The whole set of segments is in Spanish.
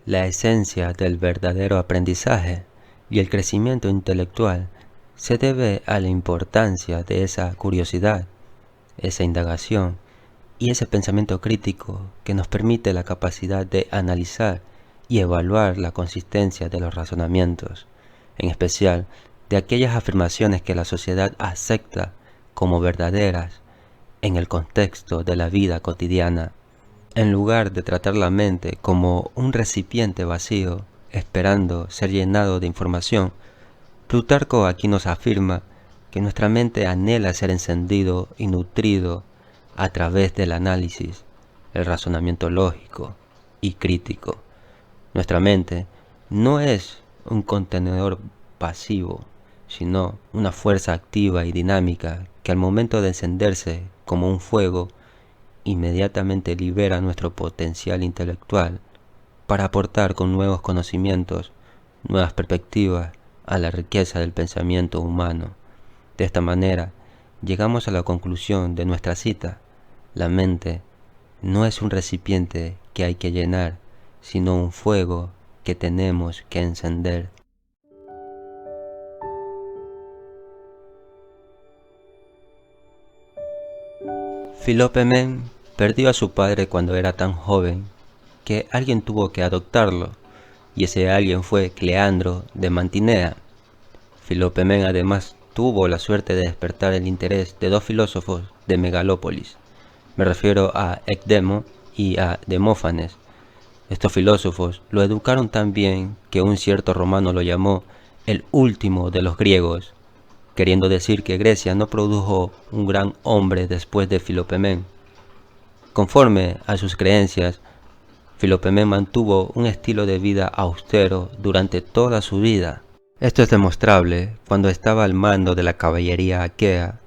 La esencia del verdadero aprendizaje y el crecimiento intelectual se debe a la importancia de esa curiosidad, esa indagación y ese pensamiento crítico que nos permite la capacidad de analizar y evaluar la consistencia de los razonamientos, en especial de aquellas afirmaciones que la sociedad acepta como verdaderas en el contexto de la vida cotidiana. En lugar de tratar la mente como un recipiente vacío, esperando ser llenado de información, Plutarco aquí nos afirma que nuestra mente anhela ser encendido y nutrido a través del análisis, el razonamiento lógico y crítico. Nuestra mente no es un contenedor pasivo, sino una fuerza activa y dinámica que al momento de encenderse como un fuego, inmediatamente libera nuestro potencial intelectual para aportar con nuevos conocimientos, nuevas perspectivas a la riqueza del pensamiento humano. De esta manera, llegamos a la conclusión de nuestra cita. La mente no es un recipiente que hay que llenar, sino un fuego que tenemos que encender. Filópeme perdió a su padre cuando era tan joven que alguien tuvo que adoptarlo, y ese alguien fue Cleandro de Mantinea. Filópeme además tuvo la suerte de despertar el interés de dos filósofos de Megalópolis. Me refiero a Ecdemo y a Demófanes. Estos filósofos lo educaron tan bien que un cierto romano lo llamó el último de los griegos, queriendo decir que Grecia no produjo un gran hombre después de Filópeme. Conforme a sus creencias, Filópeme mantuvo un estilo de vida austero durante toda su vida. Esto es demostrable cuando estaba al mando de la caballería aquea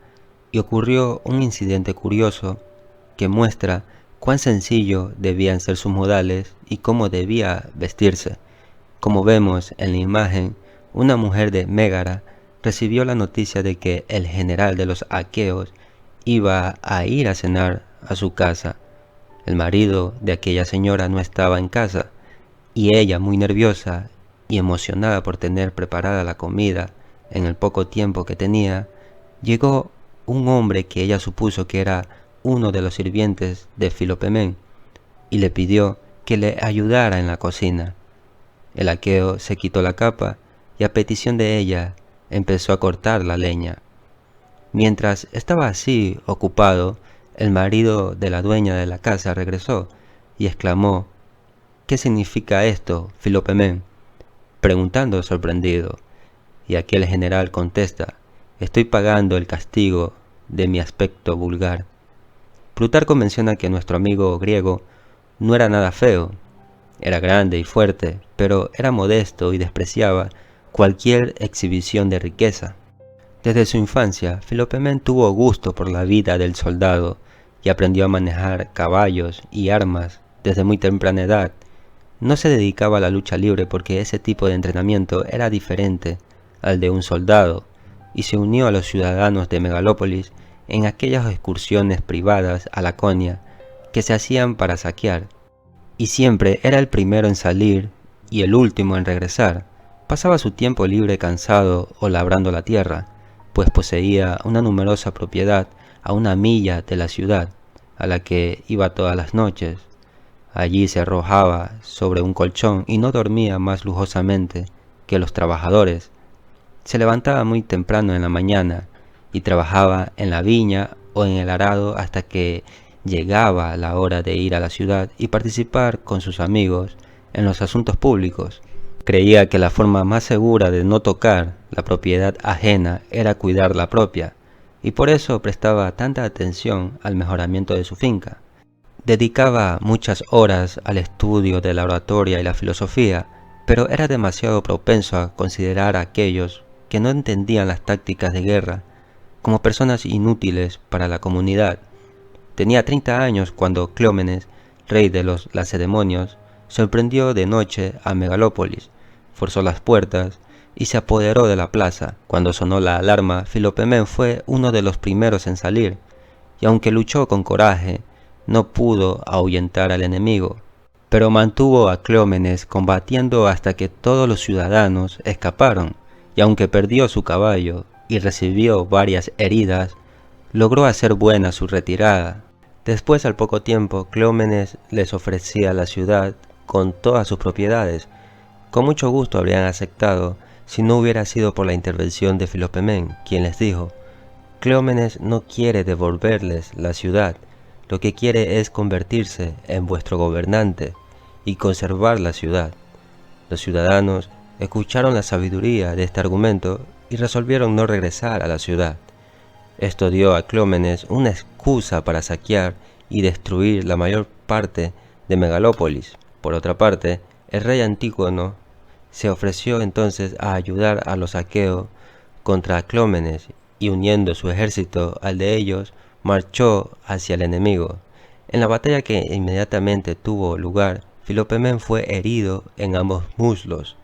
y ocurrió un incidente curioso que muestra cuán sencillo debían ser sus modales y cómo debía vestirse. Como vemos en la imagen, una mujer de Mégara recibió la noticia de que el general de los aqueos iba a ir a cenar a su casa. El marido de aquella señora no estaba en casa y ella, muy nerviosa y emocionada por tener preparada la comida en el poco tiempo que tenía, llegó un hombre que ella supuso que era uno de los sirvientes de Filópeme y le pidió que le ayudara en la cocina. El aqueo se quitó la capa y a petición de ella empezó a cortar la leña. Mientras estaba así ocupado, el marido de la dueña de la casa regresó y exclamó: «¿Qué significa esto, Filópeme?», preguntando sorprendido, y aquel general contesta: «Estoy pagando el castigo de mi aspecto vulgar». Plutarco menciona que nuestro amigo griego no era nada feo, era grande y fuerte, pero era modesto y despreciaba cualquier exhibición de riqueza. Desde su infancia, Filópeme tuvo gusto por la vida del soldado y aprendió a manejar caballos y armas desde muy temprana edad. No se dedicaba a la lucha libre porque ese tipo de entrenamiento era diferente al de un soldado, y se unió a los ciudadanos de Megalópolis en aquellas excursiones privadas a Laconia que se hacían para saquear, y siempre era el primero en salir y el último en regresar. Pasaba su tiempo libre cansado o labrando la tierra, pues poseía una numerosa propiedad a una milla de la ciudad, a la que iba todas las noches. Allí se arrojaba sobre un colchón y no dormía más lujosamente que los trabajadores. Se levantaba muy temprano en la mañana y trabajaba en la viña o en el arado hasta que llegaba la hora de ir a la ciudad y participar con sus amigos en los asuntos públicos. Creía que la forma más segura de no tocar la propiedad ajena era cuidar la propia, y por eso prestaba tanta atención al mejoramiento de su finca. Dedicaba muchas horas al estudio de la oratoria y la filosofía, pero era demasiado propenso a considerar a aquellos que no entendían las tácticas de guerra como personas inútiles para la comunidad. Tenía 30 años cuando Cleómenes, rey de los lacedemonios, sorprendió de noche a Megalópolis, forzó las puertas y se apoderó de la plaza. Cuando sonó la alarma, Filópeme fue uno de los primeros en salir, y aunque luchó con coraje, no pudo ahuyentar al enemigo. pero mantuvo a Cleómenes combatiendo hasta que todos los ciudadanos escaparon, y aunque perdió su caballo y recibió varias heridas, logró hacer buena su retirada. Después, al poco tiempo, Cleómenes les ofrecía la ciudad con todas sus propiedades. Con mucho gusto habrían aceptado si no hubiera sido por la intervención de Filopemén, quien les dijo: Cleómenes no quiere devolverles la ciudad, lo que quiere es convertirse en vuestro gobernante y conservar la ciudad. Los ciudadanos escucharon la sabiduría de este argumento y resolvieron no regresar a la ciudad. Esto dio a Cleómenes una excusa para saquear y destruir la mayor parte de Megalópolis. Por otra parte, el rey Antígono se ofreció entonces a ayudar a los aqueos contra Cleómenes y, uniendo su ejército al de ellos, marchó hacia el enemigo. En la batalla que inmediatamente tuvo lugar, Filopemén fue herido en ambos muslos,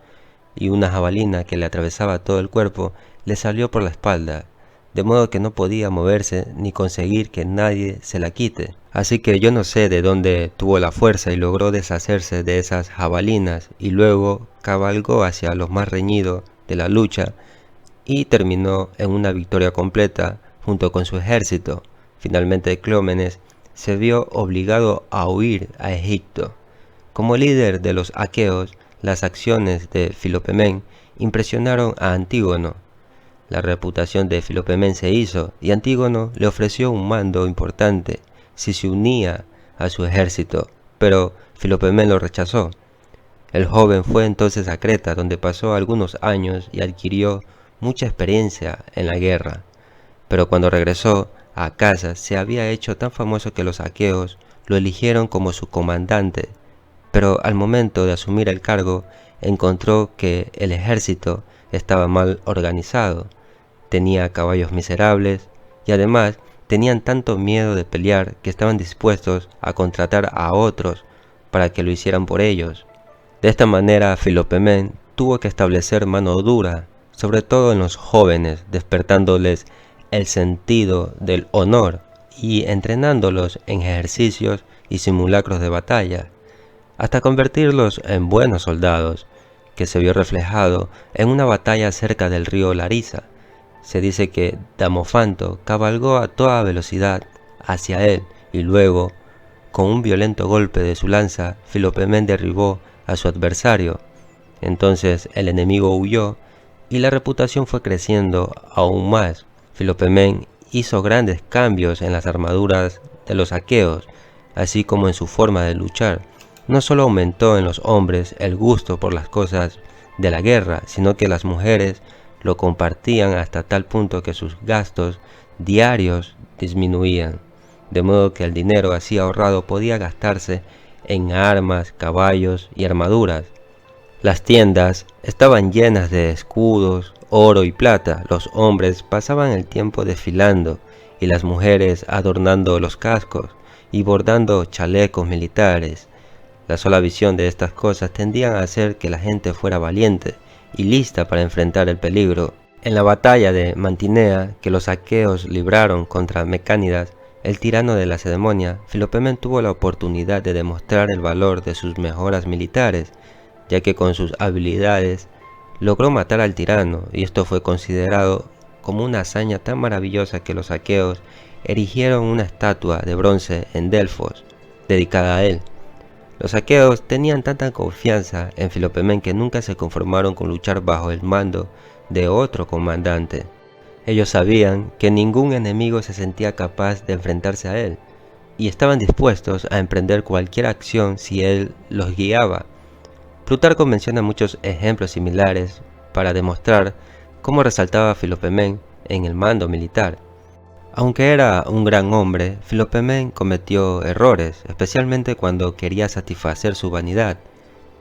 y una jabalina que le atravesaba todo el cuerpo le salió por la espalda, de modo que no podía moverse ni conseguir que nadie se la quite. Así que yo no sé de dónde tuvo la fuerza y logró deshacerse de esas jabalinas, y luego cabalgó hacia los más reñidos de la lucha y terminó en una victoria completa junto con su ejército. Finalmente Cleómenes se vio obligado a huir a Egipto. Como líder de los aqueos, las acciones de Filopemén impresionaron a Antígono. La reputación de Filopemén se hizo y Antígono le ofreció un mando importante si se unía a su ejército, pero Filopemén lo rechazó. El joven fue entonces a Creta, donde pasó algunos años y adquirió mucha experiencia en la guerra. Pero cuando regresó a casa se había hecho tan famoso que los aqueos lo eligieron como su comandante, pero al momento de asumir el cargo encontró que el ejército estaba mal organizado, tenía caballos miserables y además tenían tanto miedo de pelear que estaban dispuestos a contratar a otros para que lo hicieran por ellos. De esta manera Filopemén tuvo que establecer mano dura, sobre todo en los jóvenes, despertándoles el sentido del honor y entrenándolos en ejercicios y simulacros de batalla, hasta convertirlos en buenos soldados, que se vio reflejado en una batalla cerca del río Larisa. Se dice que Damofanto cabalgó a toda velocidad hacia él y luego, con un violento golpe de su lanza, Filopemén derribó a su adversario. Entonces el enemigo huyó y la reputación fue creciendo aún más. Filopemén hizo grandes cambios en las armaduras de los aqueos, así como en su forma de luchar. No solo aumentó en los hombres el gusto por las cosas de la guerra, sino que las mujeres lo compartían hasta tal punto que sus gastos diarios disminuían, de modo que el dinero así ahorrado podía gastarse en armas, caballos y armaduras. Las tiendas estaban llenas de escudos, oro y plata. Los hombres pasaban el tiempo desfilando y las mujeres adornando los cascos y bordando chalecos militares. La sola visión de estas cosas tendía a hacer que la gente fuera valiente y lista para enfrentar el peligro. En la batalla de Mantinea, que los aqueos libraron contra Mecánidas, el tirano de Lacedemonia, Filopemén tuvo la oportunidad de demostrar el valor de sus mejoras militares, ya que con sus habilidades logró matar al tirano, y esto fue considerado como una hazaña tan maravillosa que los aqueos erigieron una estatua de bronce en Delfos, dedicada a él. Los aqueos tenían tanta confianza en Filopemén que nunca se conformaron con luchar bajo el mando de otro comandante. Ellos sabían que ningún enemigo se sentía capaz de enfrentarse a él, y estaban dispuestos a emprender cualquier acción si él los guiaba. Plutarco menciona muchos ejemplos similares para demostrar cómo resaltaba Filopemén en el mando militar. Aunque era un gran hombre, Filopemén cometió errores, especialmente cuando quería satisfacer su vanidad.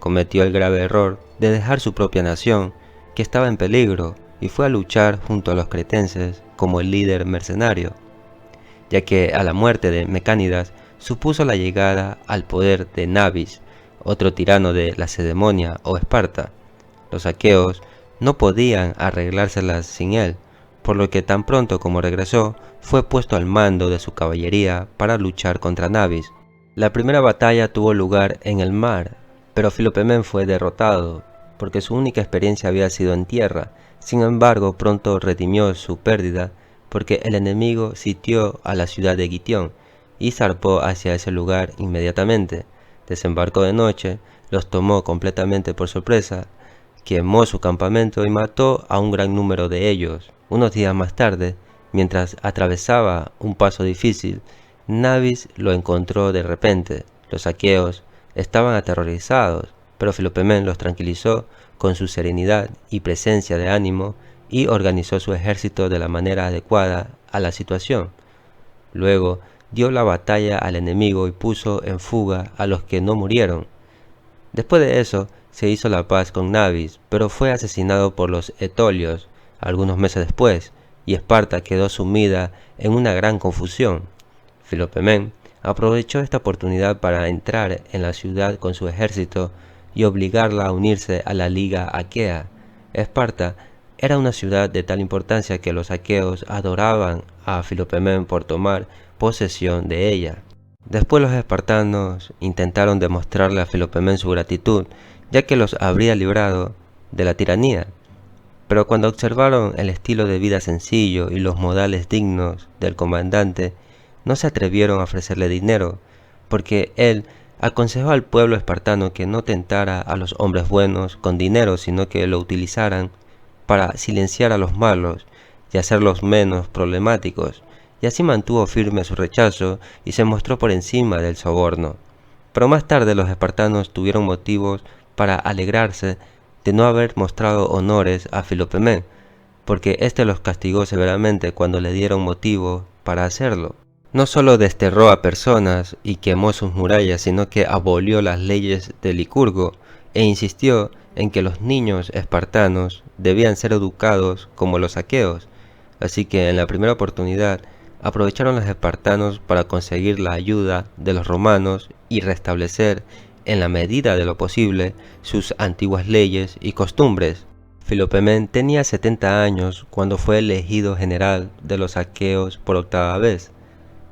Cometió el grave error de dejar su propia nación, que estaba en peligro, y fue a luchar junto a los cretenses como el líder mercenario, ya que a la muerte de Mecánidas supuso la llegada al poder de Nabis, otro tirano de Lacedemonia o Esparta. Los aqueos no podían arreglárselas sin él, por lo que tan pronto como regresó, fue puesto al mando de su caballería para luchar contra Nabis. La primera batalla tuvo lugar en el mar, pero Filopemen fue derrotado, porque su única experiencia había sido en tierra. Sin embargo, pronto redimió su pérdida, porque el enemigo sitió a la ciudad de Gitión, y zarpó hacia ese lugar inmediatamente. Desembarcó de noche, los tomó completamente por sorpresa, quemó su campamento y mató a un gran número de ellos. Unos días más tarde, mientras atravesaba un paso difícil, Nabis lo encontró de repente. Los aqueos estaban aterrorizados, pero Filopemen los tranquilizó con su serenidad y presencia de ánimo y organizó su ejército de la manera adecuada a la situación. Luego dio la batalla al enemigo y puso en fuga a los que no murieron. Después de eso se hizo la paz con Nabis, pero fue asesinado por los etolios algunos meses después, y Esparta quedó sumida en una gran confusión. Filopemen aprovechó esta oportunidad para entrar en la ciudad con su ejército y obligarla a unirse a la Liga Aquea. Esparta era una ciudad de tal importancia que los aqueos adoraban a Filopemen por tomar posesión de ella. Después los espartanos intentaron demostrarle a Filopemen su gratitud, ya que los habría librado de la tiranía. Pero cuando observaron el estilo de vida sencillo y los modales dignos del comandante, no se atrevieron a ofrecerle dinero, porque él aconsejó al pueblo espartano que no tentara a los hombres buenos con dinero, sino que lo utilizaran para silenciar a los malos y hacerlos menos problemáticos, y así mantuvo firme su rechazo y se mostró por encima del soborno. Pero más tarde los espartanos tuvieron motivos para alegrarse de no haber mostrado honores a Filopemen, porque éste los castigó severamente cuando le dieron motivo para hacerlo. No solo desterró a personas y quemó sus murallas, sino que abolió las leyes de Licurgo e insistió en que los niños espartanos debían ser educados como los aqueos. Así que en la primera oportunidad aprovecharon los espartanos para conseguir la ayuda de los romanos y restablecer, en la medida de lo posible, sus antiguas leyes y costumbres. Filopemen tenía 70 años cuando fue elegido general de los aqueos por octava vez.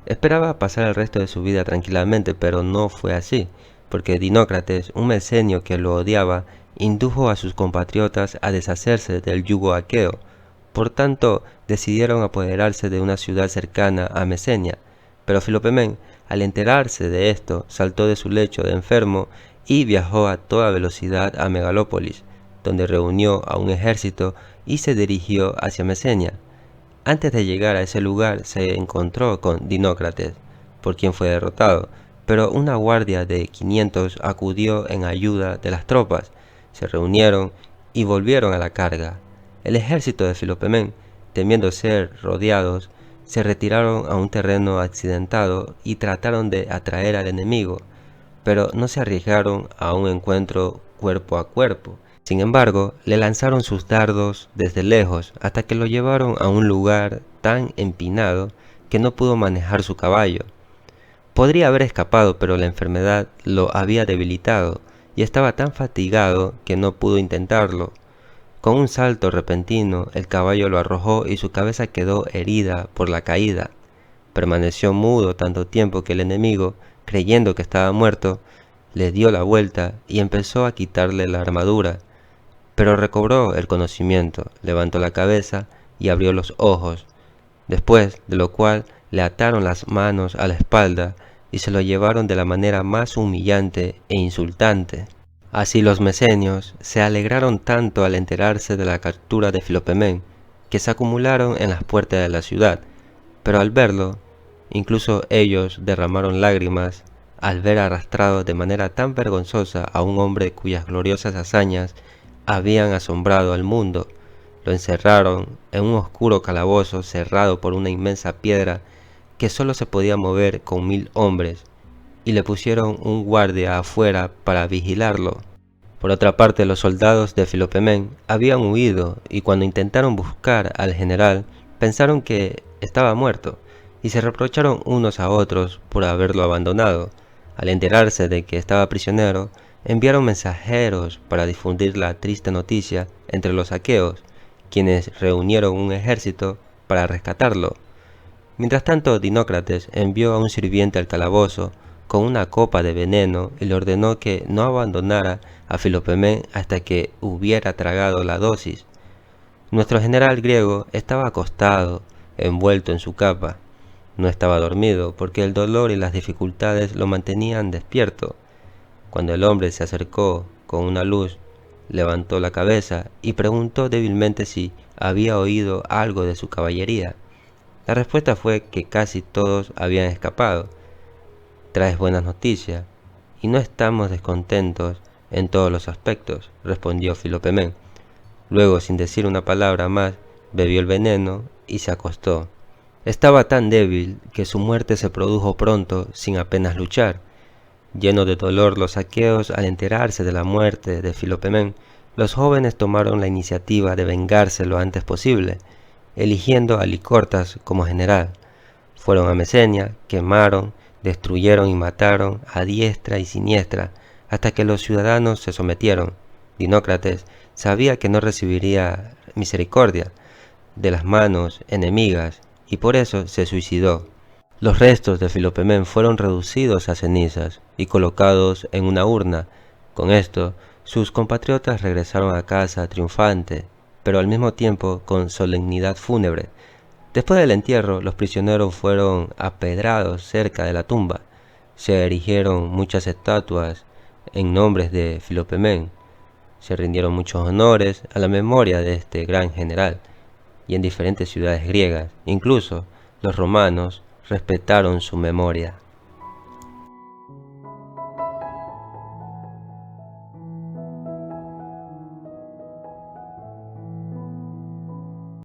Esperaba pasar el resto de su vida tranquilamente, pero no fue así, porque Dinócrates, un mecenio que lo odiaba, indujo a sus compatriotas a deshacerse del yugo aqueo. Por tanto, decidieron apoderarse de una ciudad cercana a Mesenia, pero Filopemen, al enterarse de esto, saltó de su lecho de enfermo y viajó a toda velocidad a Megalópolis, donde reunió a un ejército y se dirigió hacia Mesenia. Antes de llegar a ese lugar se encontró con Dinócrates, por quien fue derrotado, pero una guardia de 500 acudió en ayuda de las tropas. Se reunieron y volvieron a la carga. El ejército de Filopemen, temiendo ser rodeados, se retiraron a un terreno accidentado y trataron de atraer al enemigo, pero no se arriesgaron a un encuentro cuerpo a cuerpo. Sin embargo, le lanzaron sus dardos desde lejos hasta que lo llevaron a un lugar tan empinado que no pudo manejar su caballo. Podría haber escapado, pero la enfermedad lo había debilitado y estaba tan fatigado que no pudo intentarlo. Con un salto repentino, el caballo lo arrojó y su cabeza quedó herida por la caída. Permaneció mudo tanto tiempo que el enemigo, creyendo que estaba muerto, le dio la vuelta y empezó a quitarle la armadura. Pero recobró el conocimiento, levantó la cabeza y abrió los ojos, después de lo cual le ataron las manos a la espalda y se lo llevaron de la manera más humillante e insultante. Así los mesenios se alegraron tanto al enterarse de la captura de Filopemen, que se acumularon en las puertas de la ciudad, pero al verlo, incluso ellos derramaron lágrimas al ver arrastrado de manera tan vergonzosa a un hombre cuyas gloriosas hazañas habían asombrado al mundo. Lo encerraron en un oscuro calabozo cerrado por una inmensa piedra que solo se podía mover con 1000 hombres, y le pusieron un guardia afuera para vigilarlo. Por otra parte, los soldados de Filopemen habían huido y cuando intentaron buscar al general pensaron que estaba muerto y se reprocharon unos a otros por haberlo abandonado. Al enterarse de que estaba prisionero, enviaron mensajeros para difundir la triste noticia entre los aqueos, quienes reunieron un ejército para rescatarlo. Mientras tanto, Dinócrates envió a un sirviente al calabozo con una copa de veneno y le ordenó que no abandonara a Filopemen hasta que hubiera tragado la dosis. Nuestro general griego estaba acostado, envuelto en su capa. No estaba dormido, porque el dolor y las dificultades lo mantenían despierto. Cuando el hombre se acercó con una luz, levantó la cabeza y preguntó débilmente si había oído algo de su caballería. La respuesta fue que casi todos habían escapado. Traes buenas noticias, y no estamos descontentos en todos los aspectos, respondió Filopemen. Luego, sin decir una palabra más, bebió el veneno y se acostó. Estaba tan débil que su muerte se produjo pronto, sin apenas luchar. Llenos de dolor los aqueos, al enterarse de la muerte de Filopemen, los jóvenes tomaron la iniciativa de vengarse lo antes posible, eligiendo a Licortas como general. Fueron a Mesenia, quemaron, destruyeron y mataron a diestra y siniestra, hasta que los ciudadanos se sometieron. Dinócrates sabía que no recibiría misericordia de las manos enemigas, y por eso se suicidó. Los restos de Filopemen fueron reducidos a cenizas y colocados en una urna. Con esto, sus compatriotas regresaron a casa triunfantes, pero al mismo tiempo con solemnidad fúnebre. Después del entierro, los prisioneros fueron apedrados cerca de la tumba. Se erigieron muchas estatuas en nombres de Filopemen. Se rindieron muchos honores a la memoria de este gran general, y en diferentes ciudades griegas, incluso los romanos, respetaron su memoria.